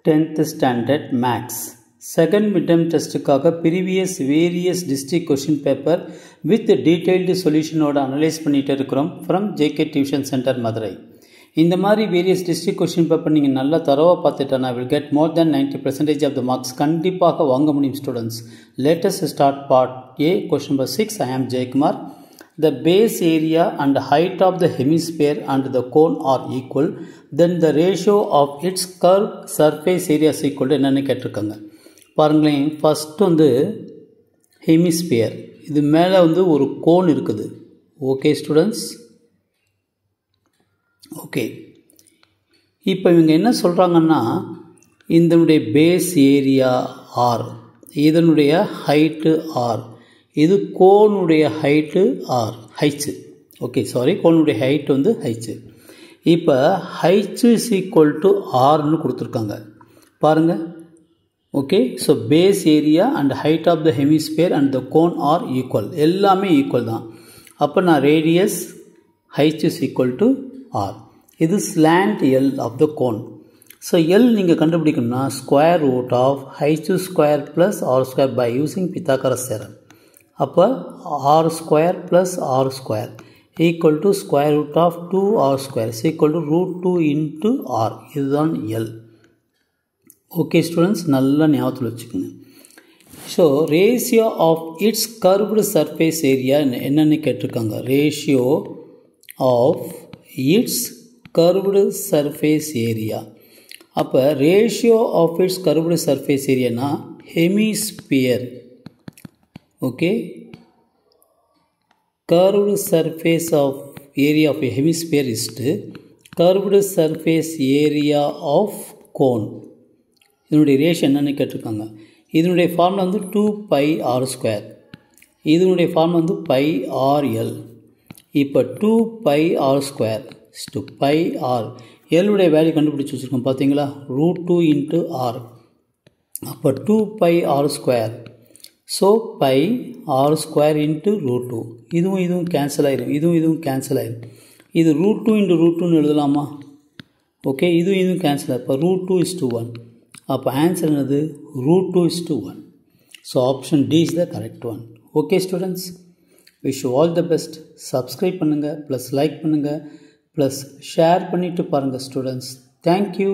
10th standard maths second midterm டெஸ்ட்டுக்காக previous various district question paper with detailed சொல்யூஷனோட analyse பண்ணிகிட்டு இருக்கிறோம் from JK tuition centre Madurai. இந்த மாதிரி வேரியஸ் டிஸ்ட்ரிக்ட் கொஷின் பேப்பர் நீங்கள் நல்லா தரவாக பார்த்துட்டேன்னா will get more than 90% of the marks கண்டிப்பாக வாங்க முடியும் students. Latest start part A question number 6. I am Jayakumar. The base area and height of the hemisphere and the cone are equal, then the ratio of its curved surface area is equal to என்னன்னு கேட்டிருக்காங்க. பாருங்களேன், first வந்து hemisphere, இது மேலே வந்து ஒரு cone இருக்குது. Okay students, okay. இப்போ இவங்க என்ன சொல்கிறாங்கன்னா, இதனுடைய பேஸ் ஏரியா ஆர், இதனுடைய ஹைட்டு ஆர், இது கோனுடைய height r, h. Okay sorry, கோனுடைய ஹைட் வந்து ஹைச்சு. இப்போ ஹைச்சு இஸ் ஈக்குவல் டு ஆர்னு கொடுத்துருக்காங்க பாருங்கள். Okay, so base area and height of the hemisphere and the cone are equal, எல்லாமே ஈக்குவல் தான். அப்போ நான் radius h is equal to r. இது slant l of the cone. So L நீங்கள் கண்டுபிடிக்கணும்னா square root of h square plus r square by using Pythagoras theorem. அப்போ r square plus r square equal to square root of 2r square is equal to √2 into r. இதுதான் l. Okay students, நல்லா ஞாபகத்தில் வச்சுக்கோங்க. So ratio of its curved surface area என்னென்னு கேட்டிருக்காங்க. Ratio of its curved surface area. அப்போ ratio of its curved surface ஏரியானா hemisphere. Okay, curved surface of area of a hemisphere is to curved surface area of cone. இதனுடைய ratio என்னன்னு கேட்டிருக்காங்க. இதனுடைய formula வந்து 2πr². இதனுடைய ஃபார்முலா வந்து πrl. இப்போ 2πr² டு πr, எல்லுடைய வேல்யூ கண்டுபிடிச்சி வச்சுருக்கோம் பார்த்தீங்களா, √2 இன்ட்டு ஆர். அப்போ 2πr². So pi r square into √2. இதுவும் கேன்சல் ஆயிரும், இதுவும் கேன்சல் ஆயிரும். இது √2 இன்ட்டு √2ன்னு எழுதலாமா? ஓகே, இதுவும் கேன்சல் ஆகும். இப்போ √2:1. அப்போ ஆன்சர் என்னது? √2:1. So option D is the correct one. Okay students, wish you all the best. Subscribe பண்ணுங்கள், ப்ளஸ் லைக் பண்ணுங்கள், ப்ளஸ் ஷேர் பண்ணிவிட்டு பாருங்கள் ஸ்டூடெண்ட்ஸ். தேங்க்யூ.